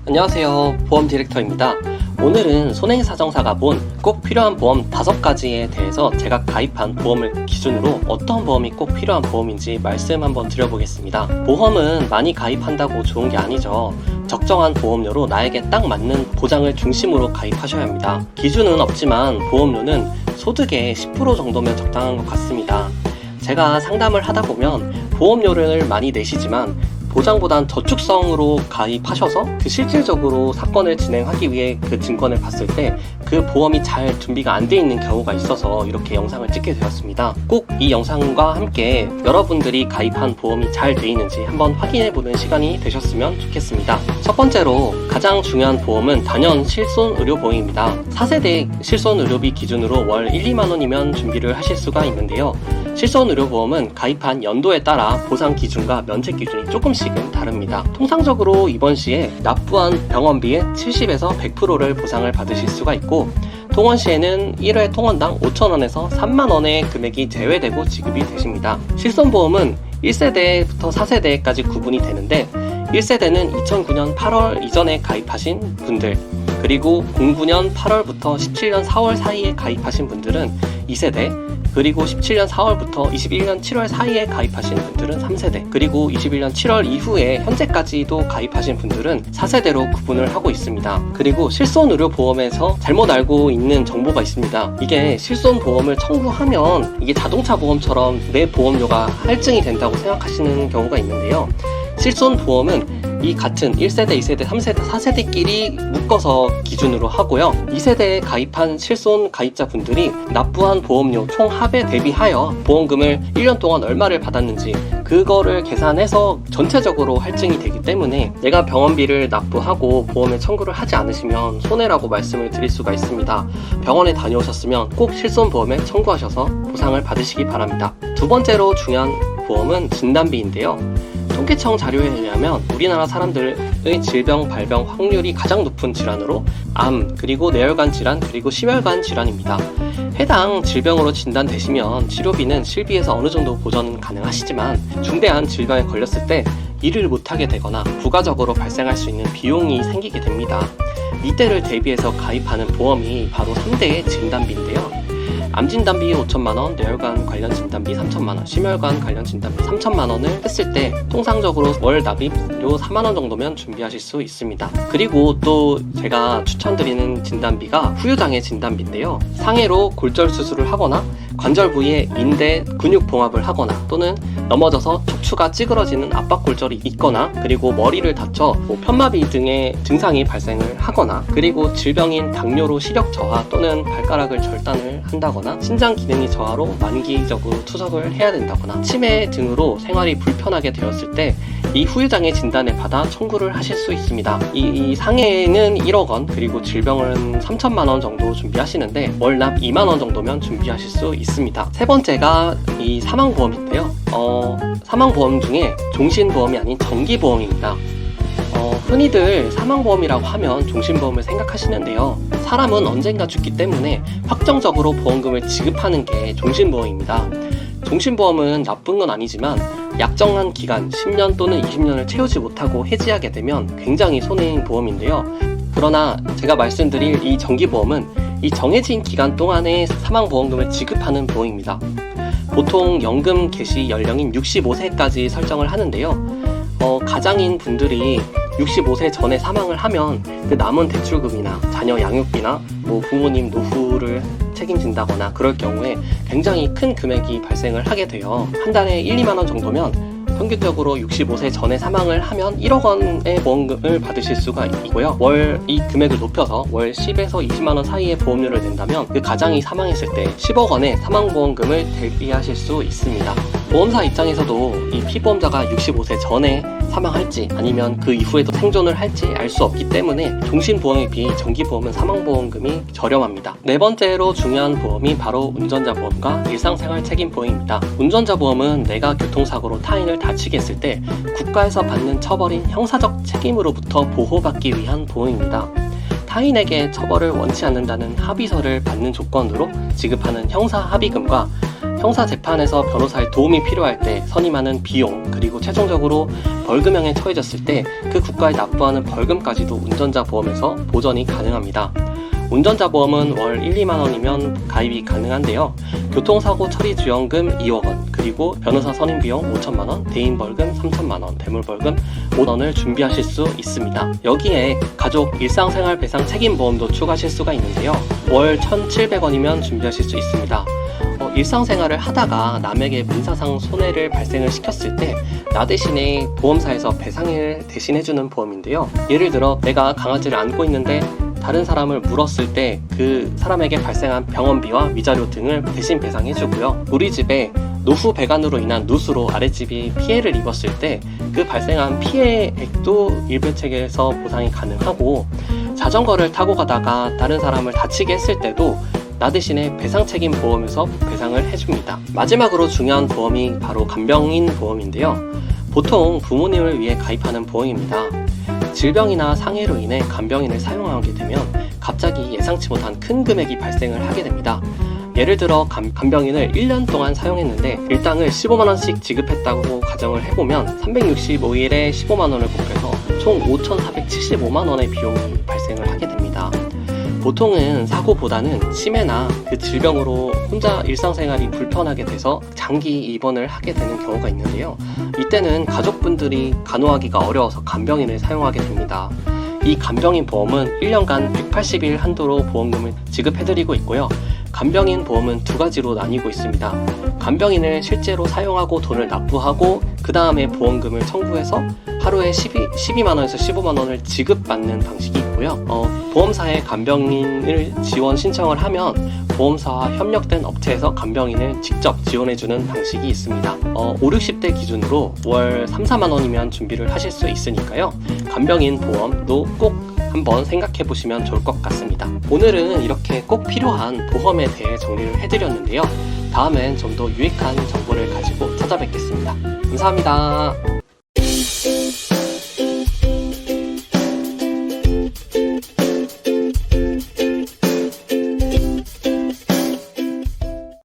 안녕하세요, 보험 디렉터입니다. 오늘은 손해사정사가 본 꼭 필요한 보험 5가지에 대해서 제가 가입한 보험을 기준으로 어떤 보험이 꼭 필요한 보험인지 말씀 한번 드려보겠습니다. 보험은 많이 가입한다고 좋은 게 아니죠. 적정한 보험료로 나에게 딱 맞는 보장을 중심으로 가입하셔야 합니다. 기준은 없지만 보험료는 소득의 10% 정도면 적당한 것 같습니다. 제가 상담을 하다 보면 보험료를 많이 내시지만 보장보단 저축성으로 가입하셔서 실질적으로 사건을 진행하기 위해 그 증권을 봤을 때 그 보험이 잘 준비가 안 돼 있는 경우가 있어서 이렇게 영상을 찍게 되었습니다. 꼭 이 영상과 함께 여러분들이 가입한 보험이 잘 돼 있는지 한번 확인해보는 시간이 되셨으면 좋겠습니다. 첫 번째로 가장 중요한 보험은 단연 실손의료보험입니다. 4세대 실손의료비 기준으로 월 1, 2만 원이면 준비를 하실 수가 있는데요. 실손의료보험은 가입한 연도에 따라 보상 기준과 면책 기준이 조금씩은 다릅니다. 통상적으로 입원 시에 납부한 병원비의 70에서 100%를 보상을 받으실 수가 있고, 통원 시에는 1회 통원당 5,000원에서 3만원의 금액이 제외되고 지급이 되십니다. 실손보험은 1세대부터 4세대까지 구분이 되는데, 1세대는 2009년 8월 이전에 가입하신 분들, 그리고 09년 8월부터 17년 4월 사이에 가입하신 분들은 2세대, 그리고 17년 4월부터 21년 7월 사이에 가입하신 분들은 3세대, 그리고 21년 7월 이후에 현재까지도 가입하신 분들은 4세대로 구분을 하고 있습니다. 그리고 실손의료보험에서 잘못 알고 있는 정보가 있습니다. 이게 실손보험을 청구하면 이게 자동차 보험처럼 내 보험료가 할증이 된다고 생각하시는 경우가 있는데요. 실손보험은 이 같은 1세대, 2세대, 3세대, 4세대끼리 묶어서 기준으로 하고요. 2세대에 가입한 실손 가입자분들이 납부한 보험료 총 합에 대비하여 보험금을 1년 동안 얼마를 받았는지 그거를 계산해서 전체적으로 할증이 되기 때문에 내가 병원비를 납부하고 보험에 청구를 하지 않으시면 손해라고 말씀을 드릴 수가 있습니다. 병원에 다녀오셨으면 꼭 실손보험에 청구하셔서 보상을 받으시기 바랍니다. 두 번째로 중요한 보험은 진단비인데요. 통계청 자료에 의하면 우리나라 사람들의 질병 발병 확률이 가장 높은 질환으로 암, 그리고 뇌혈관 질환, 그리고 심혈관 질환입니다. 해당 질병으로 진단되시면 치료비는 실비에서 어느 정도 보전 가능하시지만 중대한 질병에 걸렸을 때 일을 못하게 되거나 부가적으로 발생할 수 있는 비용이 생기게 됩니다. 이때를 대비해서 가입하는 보험이 바로 3대의 진단비인데요. 암진단비 5천만원, 뇌혈관 관련 진단비 3천만원, 심혈관 관련 진단비 3천만원을 했을 때 통상적으로 월 납입료 4만원 정도면 준비하실 수 있습니다. 그리고 또 제가 추천드리는 진단비가 후유장애 진단비인데요. 상해로 골절 수술을 하거나 관절 부위에 인대 근육 봉합을 하거나 또는 넘어져서 척추가 찌그러지는 압박골절이 있거나, 그리고 머리를 다쳐 편마비 등의 증상이 발생을 하거나, 그리고 질병인 당뇨로 시력 저하 또는 발가락을 절단을 한다거나, 신장 기능이 저하로 만기적으로 투석을 해야 된다거나, 치매 등으로 생활이 불편하게 되었을 때 이 후유장애 진단을 받아 청구를 하실 수 있습니다. 이 상해는 1억 원, 그리고 질병은 3천만 원 정도 준비하시는데 월납 2만 원 정도면 준비하실 수 있습니다. 세 번째가 이 사망보험인데요. 사망보험 중에 종신보험이 아닌 정기보험입니다. 흔히들 사망보험이라고 하면 종신보험을 생각하시는데요. 사람은 언젠가 죽기 때문에 확정적으로 보험금을 지급하는 게 종신보험입니다. 종신보험은 나쁜 건 아니지만 약정한 기간 10년 또는 20년을 채우지 못하고 해지하게 되면 굉장히 손해인 보험인데요. 그러나 제가 말씀드릴 이 정기보험은 이 정해진 기간 동안에 사망보험금을 지급하는 보험입니다. 보통 연금 개시 연령인 65세까지 설정을 하는데요. 가장인 분들이 65세 전에 사망을 하면 그 남은 대출금이나 자녀 양육비나 부모님 노후를 책임진다거나 그럴 경우에 굉장히 큰 금액이 발생을 하게 돼요. 한 달에 1, 2만 원 정도면 평균적으로 65세 전에 사망을 하면 1억 원의 보험금을 받으실 수가 있고요. 월 이 금액을 높여서 월 10에서 20만 원 사이의 보험료를 낸다면 그 가장이 사망했을 때 10억 원의 사망보험금을 대비하실 수 있습니다. 보험사 입장에서도 이 피보험자가 65세 전에 사망할지 아니면 그 이후에도 생존을 할지 알 수 없기 때문에 종신보험에 비해 정기보험은 사망보험금이 저렴합니다. 네 번째로 중요한 보험이 바로 운전자보험과 일상생활 책임보험입니다. 운전자보험은 내가 교통사고로 타인을 다치게 했을 때 국가에서 받는 처벌인 형사적 책임으로부터 보호받기 위한 보험입니다. 타인에게 처벌을 원치 않는다는 합의서를 받는 조건으로 지급하는 형사 합의금과 형사 재판에서 변호사의 도움이 필요할 때 선임하는 비용, 그리고 최종적으로 벌금형에 처해졌을 때 그 국가에 납부하는 벌금까지도 운전자 보험에서 보전이 가능합니다. 운전자 보험은 월 1, 2만 원이면 가입이 가능한데요. 교통사고 처리 지원금 2억 원, 그리고 변호사 선임 비용 5천만 원, 대인 벌금 3천만 원, 대물 벌금 5만 원을 준비하실 수 있습니다. 여기에 가족 일상생활 배상 책임 보험도 추가하실 수가 있는데요. 월 1,700원이면 준비하실 수 있습니다. 일상생활을 하다가 남에게 민사상 손해를 발생을 시켰을 때 나 대신에 보험사에서 배상을 대신해주는 보험인데요. 예를 들어 내가 강아지를 안고 있는데 다른 사람을 물었을 때 그 사람에게 발생한 병원비와 위자료 등을 대신 배상해주고요. 우리 집에 노후 배관으로 인한 누수로 아랫집이 피해를 입었을 때 그 발생한 피해액도 일부 책에서 보상이 가능하고, 자전거를 타고 가다가 다른 사람을 다치게 했을 때도 나 대신에 배상 책임 보험에서 배상을 해줍니다. 마지막으로 중요한 보험이 바로 간병인 보험인데요. 보통 부모님을 위해 가입하는 보험입니다. 질병이나 상해로 인해 간병인을 사용하게 되면 갑자기 예상치 못한 큰 금액이 발생을 하게 됩니다. 예를 들어 간병인을 1년 동안 사용했는데 일당을 15만원씩 지급했다고 가정을 해보면 365일에 15만원을 곱해서 총 5,475만원의 비용이 발생을 하게 됩니다. 보통은 사고보다는 치매나 그 질병으로 혼자 일상생활이 불편하게 돼서 장기 입원을 하게 되는 경우가 있는데요. 이때는 가족분들이 간호하기가 어려워서 간병인을 사용하게 됩니다. 이 간병인 보험은 1년간 180일 한도로 보험금을 지급해드리고 있고요. 간병인 보험은 두 가지로 나뉘고 있습니다. 간병인을 실제로 사용하고 돈을 납부하고 그 다음에 보험금을 청구해서 하루에 12만원에서 15만원을 지급받는 방식이 있고요. 보험사에 간병인을 지원 신청을 하면 보험사와 협력된 업체에서 간병인을 직접 지원해주는 방식이 있습니다. 5, 60대 기준으로 월 3, 4만원이면 준비를 하실 수 있으니까요. 간병인 보험도 꼭 한번 생각해 보시면 좋을 것 같습니다. 오늘은 이렇게 꼭 필요한 보험에 대해 정리를 해드렸는데요. 다음엔 좀 더 유익한 정보를 가지고 찾아뵙겠습니다. 감사합니다.